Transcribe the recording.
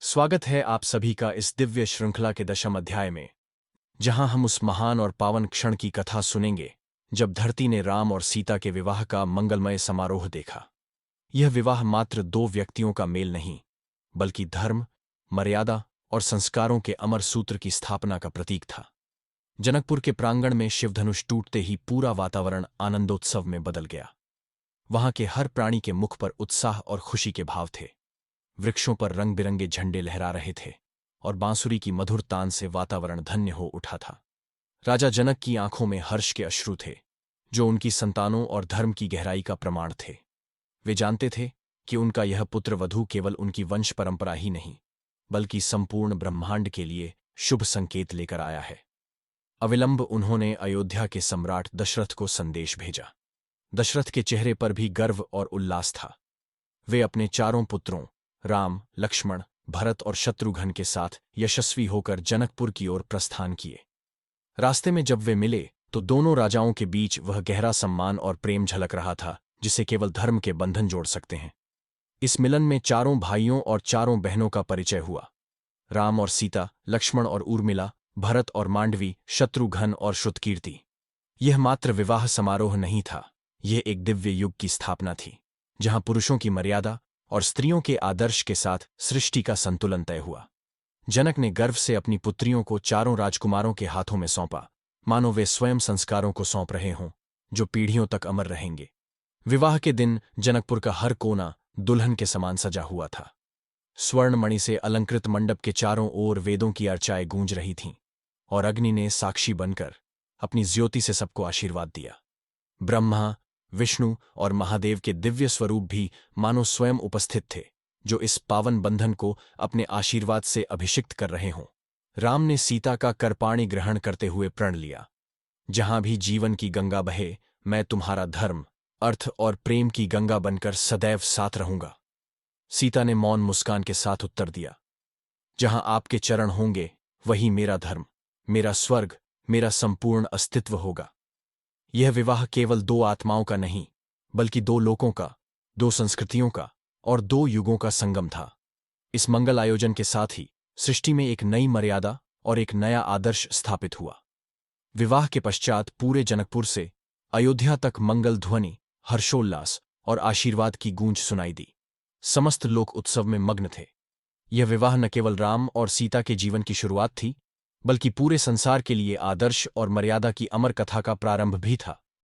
स्वागत है आप सभी का इस दिव्य श्रृंखला के 10वें अध्याय में, जहां हम उस महान और पावन क्षण की कथा सुनेंगे जब धरती ने राम और सीता के विवाह का मंगलमय समारोह देखा। यह विवाह मात्र दो व्यक्तियों का मेल नहीं, बल्कि धर्म, मर्यादा और संस्कारों के अमर सूत्र की स्थापना का प्रतीक था। जनकपुर के प्रांगण में शिवधनुष टूटते ही पूरा वातावरण आनंदोत्सव में बदल गया। वहां के हर प्राणी के मुख पर उत्साह और खुशी के भाव थे। वृक्षों पर रंग बिरंगे झंडे लहरा रहे थे और बांसुरी की मधुर तान से वातावरण धन्य हो उठा था। राजा जनक की आंखों में हर्ष के अश्रु थे, जो उनकी संतानों और धर्म की गहराई का प्रमाण थे। वे जानते थे कि उनका यह पुत्र वधू केवल उनकी वंश परंपरा ही नहीं, बल्कि संपूर्ण ब्रह्मांड के लिए शुभ संकेत लेकर आया है। अविलंब उन्होंने अयोध्या के सम्राट दशरथ को संदेश भेजा। दशरथ के चेहरे पर भी गर्व और उल्लास था। वे अपने चारों पुत्रों राम, लक्ष्मण, भरत और शत्रुघ्न के साथ यशस्वी होकर जनकपुर की ओर प्रस्थान किए। रास्ते में जब वे मिले तो दोनों राजाओं के बीच वह गहरा सम्मान और प्रेम झलक रहा था जिसे केवल धर्म के बंधन जोड़ सकते हैं। इस मिलन में चारों भाइयों और चारों बहनों का परिचय हुआ। राम और सीता, लक्ष्मण और उर्मिला, भरत और मांडवी, शत्रुघ्न और श्रुतकीर्ति। यह मात्र विवाह समारोह नहीं था, यह एक दिव्य युग की स्थापना थी, जहां पुरुषों की मर्यादा और स्त्रियों के आदर्श के साथ सृष्टि का संतुलन तय हुआ। जनक ने गर्व से अपनी पुत्रियों को चारों राजकुमारों के हाथों में सौंपा, मानो वे स्वयं संस्कारों को सौंप रहे हों, जो पीढ़ियों तक अमर रहेंगे। विवाह के दिन जनकपुर का हर कोना दुल्हन के समान सजा हुआ था। स्वर्णमणि से अलंकृत मंडप के चारों ओर वेदों की अर्चाएं गूंज रही थीं, और अग्नि ने साक्षी बनकर अपनी ज्योति से सबको आशीर्वाद दिया। ब्रह्मा, विष्णु और महादेव के दिव्य स्वरूप भी मानो स्वयं उपस्थित थे, जो इस पावन बंधन को अपने आशीर्वाद से अभिषिक्त कर रहे हों। राम ने सीता का करपाणी ग्रहण करते हुए प्रण लिया, जहां भी जीवन की गंगा बहे, मैं तुम्हारा धर्म, अर्थ और प्रेम की गंगा बनकर सदैव साथ रहूंगा। सीता ने मौन मुस्कान के साथ उत्तर दिया, जहां आपके चरण होंगे वही मेरा धर्म, मेरा स्वर्ग, मेरा संपूर्ण अस्तित्व होगा। यह विवाह केवल दो आत्माओं का नहीं, बल्कि दो लोकों का, दो संस्कृतियों का और दो युगों का संगम था। इस मंगल आयोजन के साथ ही सृष्टि में एक नई मर्यादा और एक नया आदर्श स्थापित हुआ। विवाह के पश्चात पूरे जनकपुर से अयोध्या तक मंगल ध्वनि, हर्षोल्लास और आशीर्वाद की गूंज सुनाई दी। समस्त लोग उत्सव में मग्न थे। यह विवाह न केवल राम और सीता के जीवन की शुरुआत थी, बल्कि पूरे संसार के लिए आदर्श और मर्यादा की अमर कथा का प्रारंभ भी था।